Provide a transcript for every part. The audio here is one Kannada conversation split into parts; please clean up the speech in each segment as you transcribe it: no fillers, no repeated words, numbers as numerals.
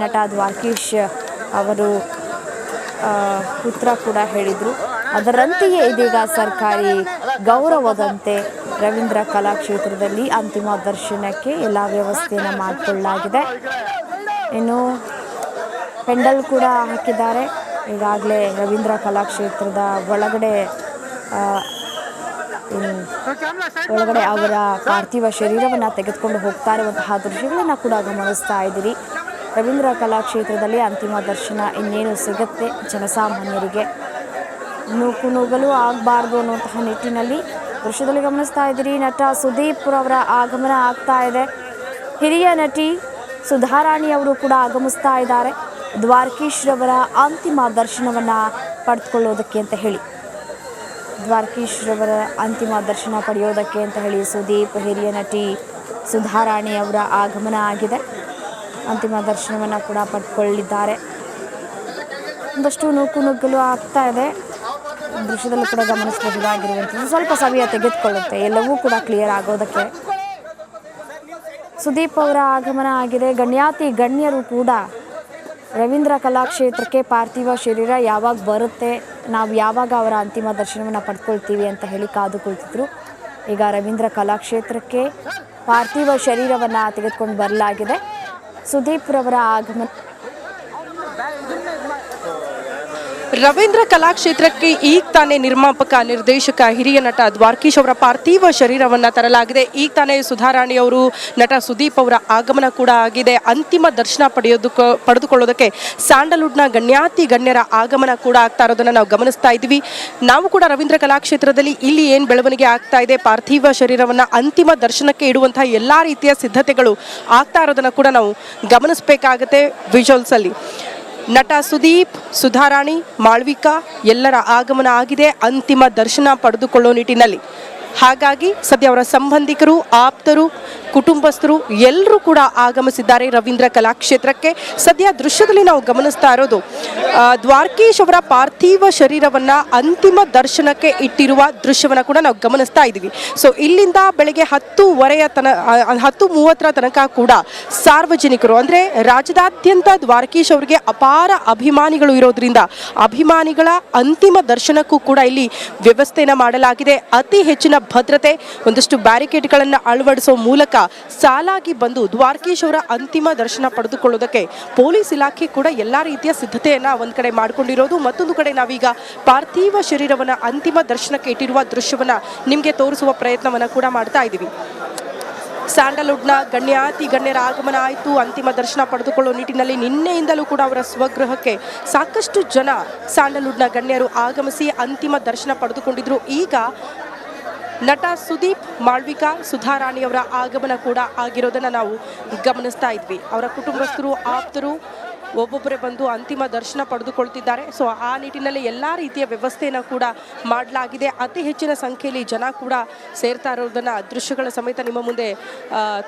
ನಟ ದ್ವಾರಕೀಶ್ ಅವರು ಉತ್ತರ ಕೂಡ ಹೇಳಿದರು. ಅದರಂತೆಯೇ ಇದೀಗ ಸರ್ಕಾರಿ ಗೌರವದಂತೆ ರವೀಂದ್ರ ಕಲಾಕ್ಷೇತ್ರದಲ್ಲಿ ಅಂತಿಮ ದರ್ಶನಕ್ಕೆ ಎಲ್ಲ ವ್ಯವಸ್ಥೆಯನ್ನು ಮಾಡಿಕೊಳ್ಳಲಾಗಿದೆ. ಇನ್ನು ಪೆಂಡಲ್ ಕೂಡ ಹಾಕಿದ್ದಾರೆ. ಈಗಾಗಲೇ ರವೀಂದ್ರ ಕಲಾಕ್ಷೇತ್ರದ ಒಳಗಡೆ ಅವರ ಪಾರ್ಥಿವ ಶರೀರವನ್ನು ತೆಗೆದುಕೊಂಡು ಹೋಗ್ತಾ ಇರುವಂತಹ ದೃಶ್ಯಗಳನ್ನು ಕೂಡ ಗಮನಿಸ್ತಾ ಇದ್ದೀರಿ. ರವೀಂದ್ರ ಕಲಾಕ್ಷೇತ್ರದಲ್ಲಿ ಅಂತಿಮ ದರ್ಶನ ಇನ್ನೇನು ಸಿಗುತ್ತೆ ಜನಸಾಮಾನ್ಯರಿಗೆ, ನೂಕುನುಗ್ಗಲು ಆಗಬಾರ್ದು ಅನ್ನುವಂತಹ ನಿಟ್ಟಿನಲ್ಲಿ ದೃಶ್ಯದಲ್ಲಿ ಗಮನಿಸ್ತಾ ಇದ್ದೀರಿ. ನಟ ಸುದೀಪ್ ಅವರ ಆಗಮನ ಆಗ್ತಾ ಇದೆ. ಹಿರಿಯ ನಟಿ ಸುಧಾರಾಣಿ ಅವರು ಕೂಡ ಆಗಮಿಸ್ತಾ ಇದ್ದಾರೆ ದ್ವಾರಕೀಶ್ ರವರ ಅಂತಿಮ ದರ್ಶನವನ್ನು ಪಡೆದುಕೊಳ್ಳೋದಕ್ಕೆ ಅಂತ ಹೇಳಿ. ದ್ವಾರಕೀಶ್ ರವರ ಅಂತಿಮ ದರ್ಶನ ಪಡೆಯೋದಕ್ಕೆ ಅಂತ ಹೇಳಿ ಸುದೀಪ್, ಹಿರಿಯ ನಟಿ ಸುಧಾರಾಣಿ ಅವರ ಆಗಮನ ಆಗಿದೆ. ಅಂತಿಮ ದರ್ಶನವನ್ನು ಕೂಡ ಪಡೆದುಕೊಳ್ಳಿದ್ದಾರೆ. ಒಂದಷ್ಟು ನೂಕುನುಗ್ಗಲು ಆಗ್ತಾ ಇದೆ. ದೃಶ್ಯದಲ್ಲೂ ಕೂಡ ಗಮನಿಸಬಹುದಾಗಿರುವಂಥದ್ದು ಸ್ವಲ್ಪ ಸಮಯ ತೆಗೆದುಕೊಳ್ಳುತ್ತೆ ಎಲ್ಲವೂ ಕೂಡ ಕ್ಲಿಯರ್ ಆಗೋದಕ್ಕೆ. ಸುದೀಪ್ ಅವರ ಆಗಮನ ಆಗಿದೆ. ಗಣ್ಯಾತಿ ಗಣ್ಯರು ಕೂಡ ರವೀಂದ್ರ ಕಲಾಕ್ಷೇತ್ರಕ್ಕೆ ಪಾರ್ಥಿವ ಶರೀರ ಯಾವಾಗ ಬರುತ್ತೆ, ನಾವು ಯಾವಾಗ ಅವರ ಅಂತಿಮ ದರ್ಶನವನ್ನು ಪಡ್ಕೊಳ್ತೀವಿ ಅಂತ ಹೇಳಿ ಕಾದು ಕುಳಿತಿದ್ರು. ಈಗ ರವೀಂದ್ರ ಕಲಾಕ್ಷೇತ್ರಕ್ಕೆ ಪಾರ್ಥಿವ ಶರೀರವನ್ನು ತೆಗೆದುಕೊಂಡು ಬರಲಾಗಿದೆ. ಸುದೀಪ್ ರವರ ಆಗಮನ. ರವೀಂದ್ರ ಕಲಾಕ್ಷೇತ್ರಕ್ಕೆ ಈಗ ತಾನೇ ನಿರ್ಮಾಪಕ, ನಿರ್ದೇಶಕ, ಹಿರಿಯ ನಟ ದ್ವಾರಕೀಶ್ ಅವರ ಪಾರ್ಥಿವ ಶರೀರವನ್ನು ತರಲಾಗಿದೆ. ಈಗ ತಾನೇ ಸುಧಾರಾಣಿ ಅವರು, ನಟ ಸುದೀಪ್ ಅವರ ಆಗಮನ ಕೂಡ ಆಗಿದೆ. ಅಂತಿಮ ದರ್ಶನ ಪಡೆದುಕೊಳ್ಳೋದಕ್ಕೆ ಸ್ಯಾಂಡಲ್ವುಡ್ನ ಗಣ್ಯಾತಿ ಗಣ್ಯರ ಆಗಮನ ಕೂಡ ಆಗ್ತಾ ಇರೋದನ್ನು ನಾವು ಗಮನಿಸ್ತಾ ಇದ್ದೀವಿ. ನಾವು ಕೂಡ ರವೀಂದ್ರ ಕಲಾಕ್ಷೇತ್ರದಲ್ಲಿ ಇಲ್ಲಿ ಏನು ಬೆಳವಣಿಗೆ ಆಗ್ತಾ ಇದೆ, ಪಾರ್ಥಿವ ಶರೀರವನ್ನು ಅಂತಿಮ ದರ್ಶನಕ್ಕೆ ಇಡುವಂತಹ ಎಲ್ಲ ರೀತಿಯ ಸಿದ್ಧತೆಗಳು ಆಗ್ತಾ ಇರೋದನ್ನು ಕೂಡ ನಾವು ಗಮನಿಸಬೇಕಾಗತ್ತೆ. ವಿಜುವಲ್ಸಲ್ಲಿ ನಟ ಸುದೀಪ್, ಸುಧಾರಾಣಿ, ಮಾಳ್ವಿಕಾ ಎಲ್ಲರ ಆಗಮನ ಆಗಿದೆ ಅಂತಿಮ ದರ್ಶನ ಪಡೆದುಕೊಳ್ಳೋ ನಿಟ್ಟಿನಲ್ಲಿ. ಹಾಗಾಗಿ ಸದ್ಯ ಅವರ ಸಂಬಂಧಿಕರು, ಆಪ್ತರು, ಕುಟುಂಬಸ್ಥರು ಎಲ್ಲರೂ ಕೂಡ ಆಗಮಿಸಿದ್ದಾರೆ ರವೀಂದ್ರ ಕಲಾಕ್ಷೇತ್ರಕ್ಕೆ. ಸದ್ಯ ದೃಶ್ಯದಲ್ಲಿ ನಾವು ಗಮನಿಸ್ತಾ ಇರೋದು ದ್ವಾರಕೀಶ್ ಅವರ ಪಾರ್ಥಿವ ಶರೀರವನ್ನು ಅಂತಿಮ ದರ್ಶನಕ್ಕೆ ಇಟ್ಟಿರುವ ದೃಶ್ಯವನ್ನು ಕೂಡ ನಾವು ಗಮನಿಸ್ತಾ ಇದ್ದೀವಿ. ಸೊ ಇಲ್ಲಿಂದ ಬೆಳಗ್ಗೆ 10:30 ತನಕ ಕೂಡ ಸಾರ್ವಜನಿಕರು, ಅಂದರೆ ರಾಜ್ಯದಾದ್ಯಂತ ದ್ವಾರಕೀಶ್ ಅವರಿಗೆ ಅಪಾರ ಅಭಿಮಾನಿಗಳು ಇರೋದ್ರಿಂದ ಅಭಿಮಾನಿಗಳ ಅಂತಿಮ ದರ್ಶನಕ್ಕೂ ಕೂಡ ಇಲ್ಲಿ ವ್ಯವಸ್ಥೆಯನ್ನು ಮಾಡಲಾಗಿದೆ. ಅತಿ ಹೆಚ್ಚಿನ ಭದ್ರತೆ, ಒಂದಷ್ಟು ಬ್ಯಾರಿಕೇಡ್ಗಳನ್ನು ಅಳವಡಿಸುವ ಮೂಲಕ ಸಾಲಾಗಿ ಬಂದು ದ್ವಾರಕೀಶ್ ಅವರ ಅಂತಿಮ ದರ್ಶನ ಪಡೆದುಕೊಳ್ಳೋದಕ್ಕೆ ಪೊಲೀಸ್ ಇಲಾಖೆ ಕೂಡ ಎಲ್ಲ ರೀತಿಯ ಸಿದ್ಧತೆಯನ್ನು ಒಂದು ಕಡೆ ಮಾಡಿಕೊಂಡಿರೋದು. ಮತ್ತೊಂದು ಕಡೆ ನಾವೀಗ ಪಾರ್ಥಿವ ಶರೀರವನ್ನು ಅಂತಿಮ ದರ್ಶನಕ್ಕೆ ಇಟ್ಟಿರುವ ದೃಶ್ಯವನ್ನು ನಿಮಗೆ ತೋರಿಸುವ ಪ್ರಯತ್ನವನ್ನು ಕೂಡ ಮಾಡ್ತಾ ಇದ್ದೀವಿ. ಸ್ಯಾಂಡಲ್ವುಡ್ನ ಗಣ್ಯಾತಿ ಗಣ್ಯರ ಆಗಮನ ಆಯಿತು. ಅಂತಿಮ ದರ್ಶನ ಪಡೆದುಕೊಳ್ಳೋ ನಿಟ್ಟಿನಲ್ಲಿ ನಿನ್ನೆಯಿಂದಲೂ ಕೂಡ ಅವರ ಸ್ವಗೃಹಕ್ಕೆ ಸಾಕಷ್ಟು ಜನ ಸ್ಯಾಂಡಲ್ವುಡ್ನ ಗಣ್ಯರು ಆಗಮಿಸಿ ಅಂತಿಮ ದರ್ಶನ ಪಡೆದುಕೊಂಡಿದ್ರು. ಈಗ ನಟ ಸುದೀಪ್, ಮಾಳ್ವಿಕಾ, ಸುಧಾರಾಣಿಯವರ ಆಗಮನ ಕೂಡ ಆಗಿರೋದನ್ನು ನಾವು ಗಮನಿಸ್ತಾ ಇದ್ವಿ. ಅವರ ಕುಟುಂಬಸ್ಥರು, ಆಪ್ತರು ಒಬ್ಬೊಬ್ಬರೇ ಬಂದು ಅಂತಿಮ ದರ್ಶನ ಪಡೆದುಕೊಳ್ತಿದ್ದಾರೆ. ಸೊ ಆ ನಿಟ್ಟಿನಲ್ಲಿ ಎಲ್ಲ ರೀತಿಯ ವ್ಯವಸ್ಥೆಯನ್ನು ಕೂಡ ಮಾಡಲಾಗಿದೆ. ಅತಿ ಹೆಚ್ಚಿನ ಸಂಖ್ಯೆಯಲ್ಲಿ ಜನ ಕೂಡ ಸೇರ್ತಾ ಇರೋದನ್ನು ದೃಶ್ಯಗಳ ಸಮೇತ ನಿಮ್ಮ ಮುಂದೆ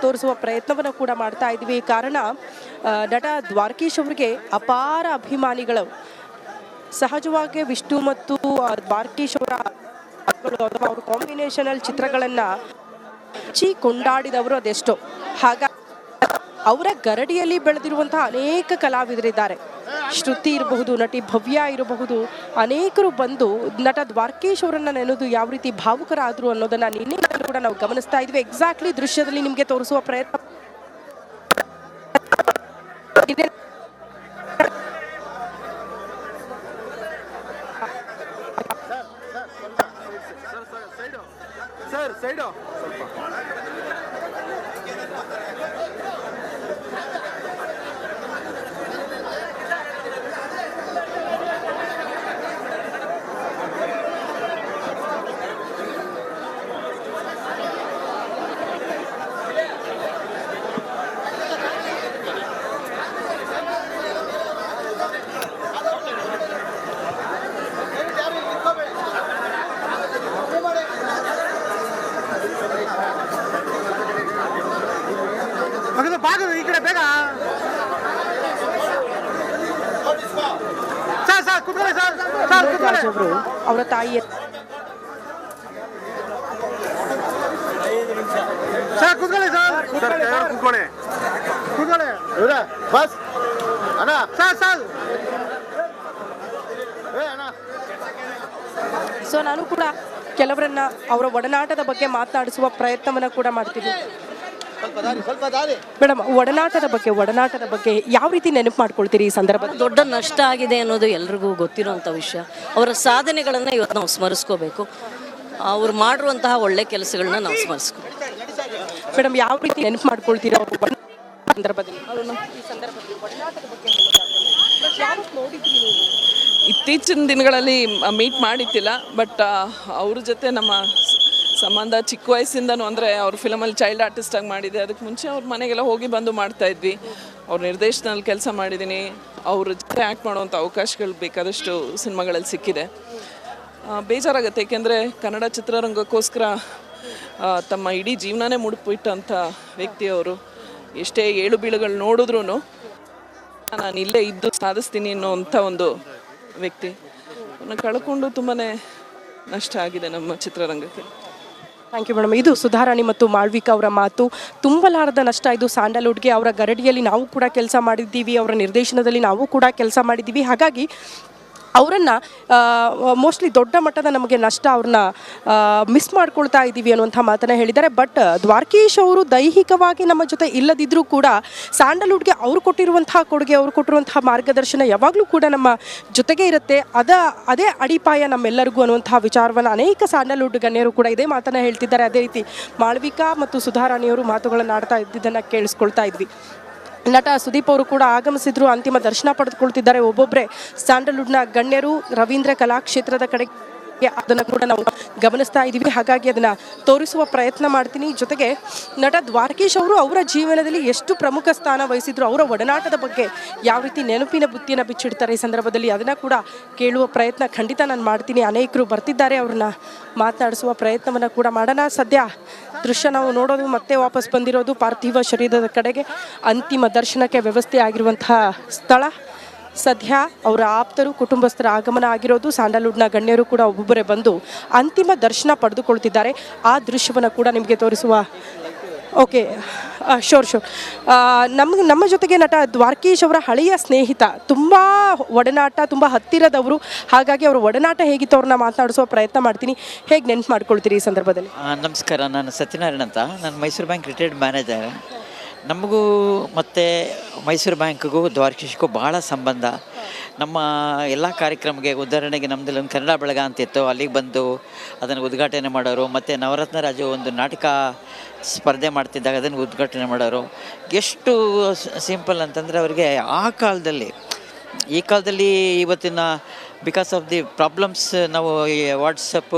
ತೋರಿಸುವ ಪ್ರಯತ್ನವನ್ನು ಕೂಡ ಮಾಡ್ತಾ ಇದ್ವಿ. ಕಾರಣ ನಟ ದ್ವಾರಕೀಶ್ ಅವರಿಗೆ ಅಪಾರ ಅಭಿಮಾನಿಗಳು. ಸಹಜವಾಗಿ ವಿಷ್ಣು ಮತ್ತು ದ್ವಾರಕೀಶ್ ಅವರ ಅಥವಾ ಅವ್ರ ಕಾಂಬಿನೇಷನ್ ಅಲ್ಲಿ ಚಿತ್ರಗಳನ್ನ ಕೊಂಡಾಡಿದವರು ಅದೆಷ್ಟೋ. ಹಾಗಾಗಿ ಅವರ ಗರಡಿಯಲ್ಲಿ ಬೆಳೆದಿರುವಂತಹ ಅನೇಕ ಕಲಾವಿದರಿದ್ದಾರೆ. ಶ್ರುತಿ ಇರಬಹುದು, ನಟಿ ಭವ್ಯ ಇರಬಹುದು, ಅನೇಕರು ಬಂದು ನಟ ದ್ವಾರಕೀಶ್ ಅವರನ್ನ ನೆನೆದು ಯಾವ ರೀತಿ ಭಾವುಕರಾದ್ರು ಅನ್ನೋದನ್ನ ನಿನ್ನೆ ಕೂಡ ನಾವು ಗಮನಿಸ್ತಾ ಇದ್ವಿ. ಎಕ್ಸಾಕ್ಟ್ಲಿ ದೃಶ್ಯದಲ್ಲಿ ನಿಮಗೆ ತೋರಿಸುವ ಪ್ರಯತ್ನ. ಸೈಡು ಈ ಕಡೆ ಬೇಗ ಅವರ ತಾಯಿ ಕೂತ್ಕೊಳ್ಳಿ ಸರ್, ಕೂತ್ಕೊಳ್ಳಿ ಬಸ್ ಸೊ ನಾನು ಕೂಡ ಕೆಲವರನ್ನ ಅವರ ಒಡನಾಟದ ಬಗ್ಗೆ ಮಾತನಾಡಿಸುವ ಪ್ರಯತ್ನವನ್ನ ಕೂಡ ಮಾಡ್ತೀನಿ. ಮೇಡಮ್, ಒಡನಾಟದ ಬಗ್ಗೆ ಯಾವ ರೀತಿ ನೆನಪು ಮಾಡ್ಕೊಳ್ತೀರಿ ಈ ಸಂದರ್ಭದಲ್ಲಿ? ದೊಡ್ಡ ನಷ್ಟ ಆಗಿದೆ ಅನ್ನೋದು ಎಲ್ರಿಗೂ ಗೊತ್ತಿರುವಂಥ ವಿಷಯ. ಅವರ ಸಾಧನೆಗಳನ್ನು ಇವತ್ತು ನಾವು ಸ್ಮರಿಸ್ಕೋಬೇಕು. ಅವ್ರು ಮಾಡಿರುವಂತಹ ಒಳ್ಳೆ ಕೆಲಸಗಳನ್ನ ನಾವು ಸ್ಮರಿಸ್ಕೋಬೇಕು. ಮೇಡಮ್, ಯಾವ ರೀತಿ ನೆನಪು ಮಾಡ್ಕೊಳ್ತೀರಾ ಅವ್ರ ಸಂದರ್ಭದಲ್ಲಿ? ಇತ್ತೀಚಿನ ದಿನಗಳಲ್ಲಿ ಮೀಟ್ ಮಾಡಿತ್ತಿಲ್ಲ, ಬಟ್ ಅವ್ರ ಜೊತೆ ನಮ್ಮ ಸಂಬಂಧ ಚಿಕ್ಕ ವಯಸ್ಸಿಂದನೂ, ಅಂದರೆ ಅವ್ರ ಫಿಲಮಲ್ಲಿ ಚೈಲ್ಡ್ ಆರ್ಟಿಸ್ಟಾಗಿ ಮಾಡಿದೆ. ಅದಕ್ಕೆ ಮುಂಚೆ ಅವ್ರ ಮನೆಗೆಲ್ಲ ಹೋಗಿ ಬಂದು ಮಾಡ್ತಾಯಿದ್ವಿ. ಅವ್ರ ನಿರ್ದೇಶನದಲ್ಲಿ ಕೆಲಸ ಮಾಡಿದ್ದೀನಿ. ಅವ್ರ ಜೊತೆ ಆ್ಯಕ್ಟ್ ಮಾಡುವಂಥ ಅವಕಾಶಗಳು ಬೇಕಾದಷ್ಟು ಸಿನಿಮಾಗಳಲ್ಲಿ ಸಿಕ್ಕಿದೆ. ಬೇಜಾರಾಗುತ್ತೆ, ಏಕೆಂದರೆ ಕನ್ನಡ ಚಿತ್ರರಂಗಕ್ಕೋಸ್ಕರ ತಮ್ಮ ಇಡೀ ಜೀವನನೇ ಮುಡುಪಿಟ್ಟಂಥ ವ್ಯಕ್ತಿಯವರು. ಎಷ್ಟೇ ಏಳು ಬೀಳುಗಳು ನೋಡಿದ್ರೂ ನಾನು ಇಲ್ಲೇ ಇದ್ದು ಸಾಧಿಸ್ತೀನಿ ಅನ್ನೋವಂಥ ಒಂದು ವ್ಯಕ್ತಿ ಕಳ್ಕೊಂಡು ತುಂಬಾ ನಷ್ಟ ಆಗಿದೆ ನಮ್ಮ ಚಿತ್ರರಂಗಕ್ಕೆ. Thank you madam. ಇದು ಸುಧಾರಾಣಿ ಮತ್ತು ಮಾಳ್ವಿಕಾ ಅವರ ಮಾತು. ತುಂಬಲಾರದ ನಷ್ಟ ಇದು ಸ್ಯಾಂಡಲ್ವುಡ್ಗೆ. ಅವರ ಗರಡಿಯಲ್ಲಿ ನಾವು ಕೂಡ ಕೆಲಸ ಮಾಡಿದ್ದೀವಿ, ಅವರ ನಿರ್ದೇಶನದಲ್ಲಿ ನಾವು ಕೂಡ ಕೆಲಸ ಮಾಡಿದ್ದೀವಿ. ಹಾಗಾಗಿ ಅವರನ್ನು ಮೋಸ್ಟ್ಲಿ ದೊಡ್ಡ ಮಟ್ಟದ ನಮಗೆ ನಷ್ಟ, ಅವ್ರನ್ನ ಮಿಸ್ ಮಾಡ್ಕೊಳ್ತಾ ಇದ್ದೀವಿ ಅನ್ನುವಂಥ ಮಾತನ್ನು ಹೇಳಿದ್ದಾರೆ. ಬಟ್ ದ್ವಾರಕೀಶ್ ಅವರು ದೈಹಿಕವಾಗಿ ನಮ್ಮ ಜೊತೆ ಇಲ್ಲದಿದ್ದರೂ ಕೂಡ ಸ್ಯಾಂಡಲ್ವುಡ್ಗೆ ಅವರು ಕೊಟ್ಟಿರುವಂತಹ ಕೊಡುಗೆ, ಅವರು ಕೊಟ್ಟಿರುವಂತಹ ಮಾರ್ಗದರ್ಶನ ಯಾವಾಗಲೂ ಕೂಡ ನಮ್ಮ ಜೊತೆಗೆ ಇರುತ್ತೆ. ಅದೇ ಅಡಿಪಾಯ ನಮ್ಮೆಲ್ಲರಿಗೂ ಅನ್ನುವಂತಹ ವಿಚಾರವನ್ನು ಅನೇಕ ಸ್ಯಾಂಡಲ್ವುಡ್ ಗಣ್ಯರು ಕೂಡ ಇದೇ ಮಾತನ್ನು ಹೇಳ್ತಿದ್ದಾರೆ. ಅದೇ ರೀತಿ ಮಾಳ್ವಿಕಾ ಮತ್ತು ಸುಧಾರಾಣಿಯವರು ಮಾತುಗಳನ್ನು ಆಡ್ತಾ ಇದ್ದಿದ್ದನ್ನು ಕೇಳಿಸ್ಕೊಳ್ತಾ ಇದ್ವಿ. ನಟ ಸುದೀಪ್ ಅವರು ಕೂಡ ಆಗಮಿಸಿದ್ರು, ಅಂತಿಮ ದರ್ಶನ ಪಡೆದುಕೊಳ್ತಿದ್ದಾರೆ. ಒಬ್ಬೊಬ್ಬರೇ ಸ್ಯಾಂಡಲ್ವುಡ್ನ ಗಣ್ಯರು ರವೀಂದ್ರ ಕಲಾಕ್ಷೇತ್ರದ ಕಡೆಗೆ ಅದನ್ನು ಕೂಡ ನಾವು ಗಮನಿಸ್ತಾ ಇದ್ದೀವಿ. ಹಾಗಾಗಿ ಅದನ್ನು ತೋರಿಸುವ ಪ್ರಯತ್ನ ಮಾಡ್ತೀನಿ. ಜೊತೆಗೆ ನಟ ದ್ವಾರಕೀಶ್ ಅವರು ಅವರ ಜೀವನದಲ್ಲಿ ಎಷ್ಟು ಪ್ರಮುಖ ಸ್ಥಾನ ವಹಿಸಿದ್ರು, ಅವರ ಒಡನಾಟದ ಬಗ್ಗೆ ಯಾವ ರೀತಿ ನೆನಪಿನ ಬುತ್ತಿಯನ್ನು ಬಿಚ್ಚಿಡ್ತಾರೆ ಈ ಸಂದರ್ಭದಲ್ಲಿ, ಅದನ್ನು ಕೂಡ ಕೇಳುವ ಪ್ರಯತ್ನ ಖಂಡಿತ ನಾನು ಮಾಡ್ತೀನಿ. ಅನೇಕರು ಬರ್ತಿದ್ದಾರೆ, ಅವ್ರನ್ನ ಮಾತನಾಡಿಸುವ ಪ್ರಯತ್ನವನ್ನು ಕೂಡ ಮಾಡೋಣ. ಸದ್ಯ ದೃಶ್ಯ ನಾವು ನೋಡೋದು ಮತ್ತೆ ವಾಪಸ್ ಬಂದಿರೋದು ಪಾರ್ಥಿವ ಶರೀರದ ಕಡೆಗೆ ಅಂತಿಮ ದರ್ಶನಕ್ಕೆ ವ್ಯವಸ್ಥೆ ಆಗಿರುವಂತಹ ಸ್ಥಳ. ಸದ್ಯ ಅವರ ಆಪ್ತರು, ಕುಟುಂಬಸ್ಥರ ಆಗಮನ ಆಗಿರೋದು. ಸ್ಯಾಂಡಲ್ವುಡ್ನ ಗಣ್ಯರು ಕೂಡ ಒಬ್ಬೊಬ್ಬರೇ ಬಂದು ಅಂತಿಮ ದರ್ಶನ ಪಡೆದುಕೊಳ್ತಿದ್ದಾರೆ. ಆ ದೃಶ್ಯವನ್ನು ಕೂಡ ನಿಮಗೆ ತೋರಿಸುವ. Okay, sure. ನಮ್ಮ ಜೊತೆಗೆ ನಟ ದ್ವಾರಕೀಶ್ ಅವರ ಹಳೆಯ ಸ್ನೇಹಿತ, ತುಂಬ ಒಡನಾಟ, ತುಂಬ ಹತ್ತಿರದವರು. ಹಾಗಾಗಿ ಅವರ ಒಡನಾಟ ಹೇಗಿತ್ತು ಅವ್ರನ್ನ ಮಾತನಾಡಿಸುವ ಪ್ರಯತ್ನ ಮಾಡ್ತೀನಿ. ಹೇಗೆ ನೆನ್ಪು ಮಾಡ್ಕೊಳ್ತೀರಿ ಈ ಸಂದರ್ಭದಲ್ಲಿ? ನಮಸ್ಕಾರ, ನಾನು ಸತ್ಯನಾರಾಯಣ ಅಂತ. ನಾನು ಮೈಸೂರು ಬ್ಯಾಂಕ್ ರಿಟೈರ್ಡ್ ಮ್ಯಾನೇಜರ್. ನಮಗೂ ಮತ್ತು ಮೈಸೂರು ಬ್ಯಾಂಕ್ಗೂ ದ್ವಾರಕೀಶ್ಗೂ ಭಾಳ ಸಂಬಂಧ. ನಮ್ಮ ಎಲ್ಲ ಕಾರ್ಯಕ್ರಮಕ್ಕೆ, ಉದಾಹರಣೆಗೆ ನಮ್ಮದಲ್ಲಿ ಒಂದು ಕನ್ನಡ ಬಳಗ ಅಂತಿತ್ತು, ಅಲ್ಲಿಗೆ ಬಂದು ಅದನ್ನು ಉದ್ಘಾಟನೆ ಮಾಡೋರು. ಮತ್ತು ನವರತ್ನ ರಾಜು ಒಂದು ನಾಟಕ ಸ್ಪರ್ಧೆ ಮಾಡ್ತಿದ್ದಾಗ ಅದನ್ನು ಉದ್ಘಾಟನೆ ಮಾಡೋರು. ಎಷ್ಟು ಸಿಂಪಲ್ ಅಂತಂದರೆ ಅವರಿಗೆ ಆ ಕಾಲದಲ್ಲಿ, ಈ ಕಾಲದಲ್ಲಿ ಇವತ್ತಿನ ಬಿಕಾಸ್ ಆಫ್ ದಿ ಪ್ರಾಬ್ಲಮ್ಸ್ ನಾವು ವಾಟ್ಸಪ್ಪು